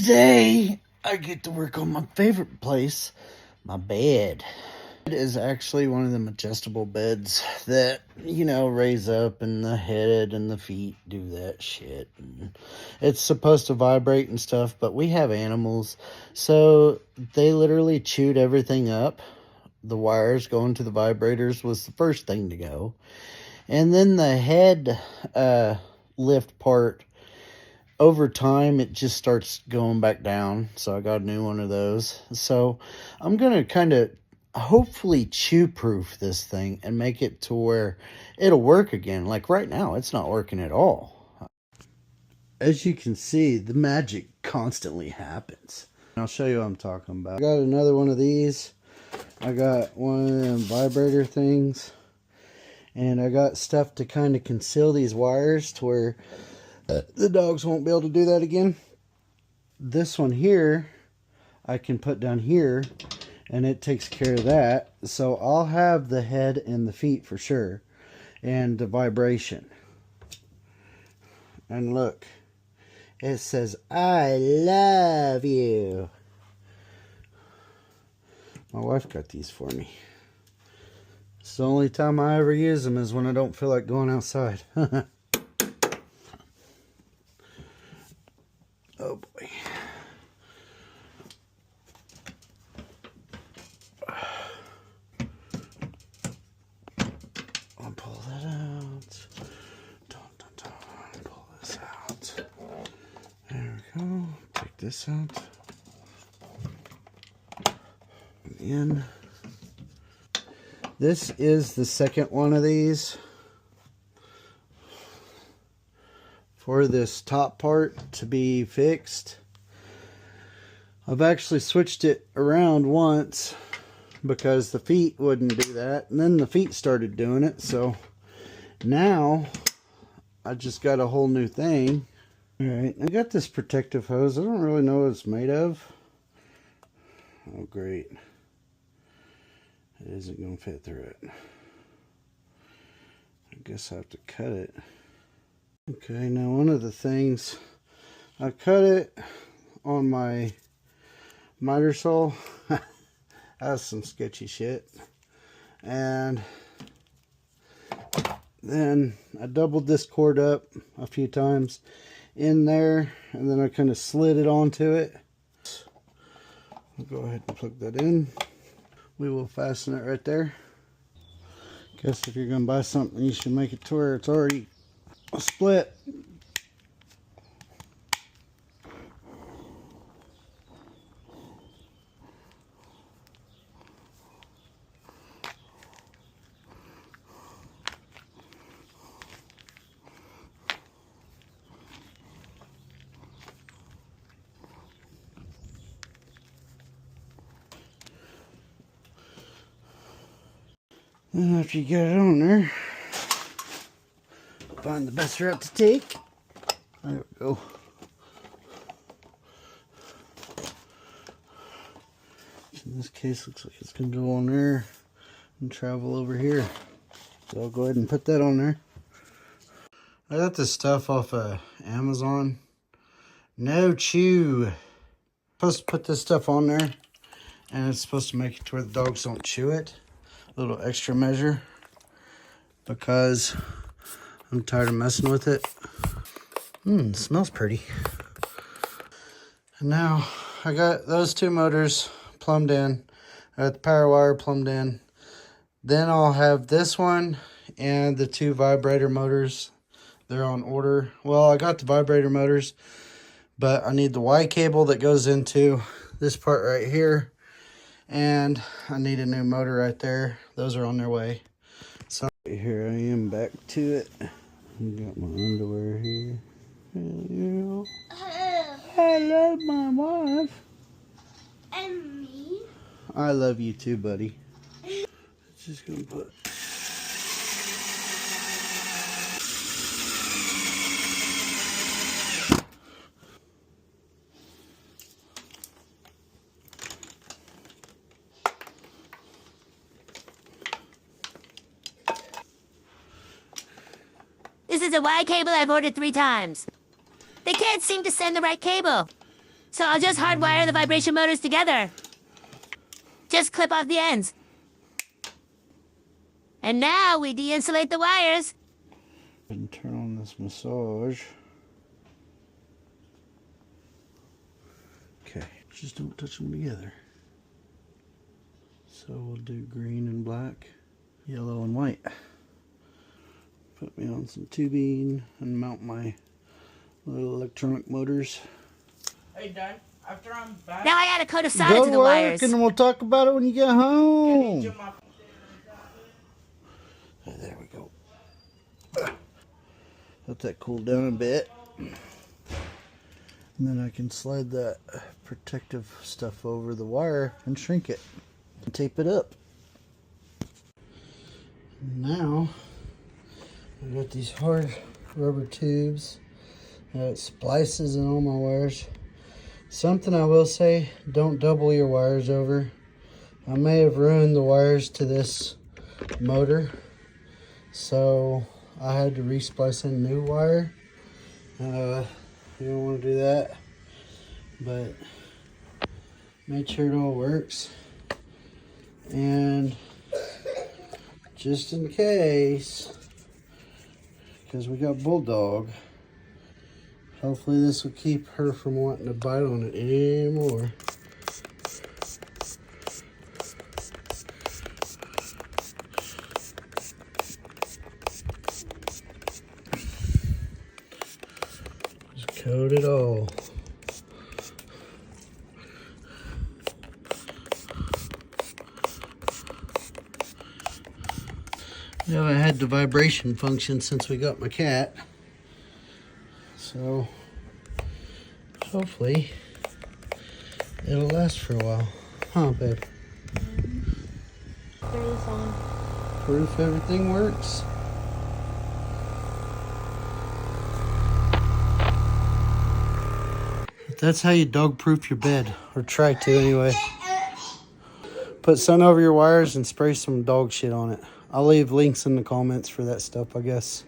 Today, I get to work on my favorite place, my bed. It is actually one of them adjustable beds that, raise up and the head and the feet do that shit. And it's supposed to vibrate and stuff, but we have animals, so they literally chewed everything up. The wires going to the vibrators was the first thing to go. And then the head lift part, over time, it just starts going back down. So I got a new one of those. So I'm going to kind of hopefully chew-proof this thing and make it to where it'll work again. Like right now, it's not working at all. As you can see, the magic constantly happens. I'll show you what I'm talking about. I got another one of these. I got one of them vibrator things. And I got stuff to kind of conceal these wires to where the dogs won't be able to do that again. This one here, I can put down here, and it takes care of that. So I'll have the head and the feet for sure, and the vibration. And look, it says, "I love you." My wife got these for me. It's the only time I ever use them is when I don't feel like going outside. Oh boy. I'll pull that out. Pull this out. There we go. Take this out. In. This is the second one of these for this top part to be fixed. I've actually switched it around once because the feet wouldn't do that, and then the feet started doing it, so now I just got a whole new thing. Alright, I got this protective hose. I don't really know what it's made of. Oh great. It isn't going to fit through it. I guess I have to cut it. Okay, now one of the things, I cut it on my miter saw. That's some sketchy shit. And then I doubled this cord up a few times in there, and then I kind of slid it onto it. I'll go ahead and plug that in. We will fasten it right there. Guess if you're going to buy something, you should make it to where it's already a split. And after you get it on there, find the best route to take. There we go. In this case, looks like it's going to go on there and travel over here. So I'll go ahead and put that on there. I got this stuff off of Amazon. No chew. Supposed to put this stuff on there, and it's supposed to make it to where the dogs don't chew it. A little extra measure because I'm tired of messing with it. It smells pretty. And now I got those two motors plumbed in. I got the power wire plumbed in. Then I'll have this one and the two vibrator motors. They're on order. Well, I got the vibrator motors, but I need the Y cable that goes into this part right here. And I need a new motor right there. Those are on their way. So here I am back to it. I got my underwear here. Hello. I love my wife. And me. I love you too, buddy. Just gonna put. This is a Y cable I've ordered 3 times. They can't seem to send the right cable. So I'll just hardwire the vibration motors together. Just clip off the ends. And now we de-insulate the wires. And turn on this massage. Okay, just don't touch them together. So we'll do green and black, yellow and white. Put me on some tubing and mount my little electronic motors. Hey, Dad, after I'm back, Now I add a coat of solder Go to to the work wires. and we'll talk about it when you get home. my There we go. Let that cool down a bit. And then I can slide that protective stuff over the wire and shrink it and tape it up. Now I got these hard rubber tubes. It splices in all my wires. Something I will say, don't double your wires over. I may have ruined the wires to this motor, so I had to resplice in new wire. You don't want to do that, but make sure it all works. And just in case, because we got Bulldog, hopefully this will keep her from wanting to bite on it anymore. Just coat it all. We haven't had the vibration function since we got my cat. So hopefully it'll last for a while. Huh, babe? Proof everything works. That's how you dog proof your bed, or try to anyway. Put sun over your wires and spray some dog shit on it. I'll leave links in the comments for that stuff, I guess.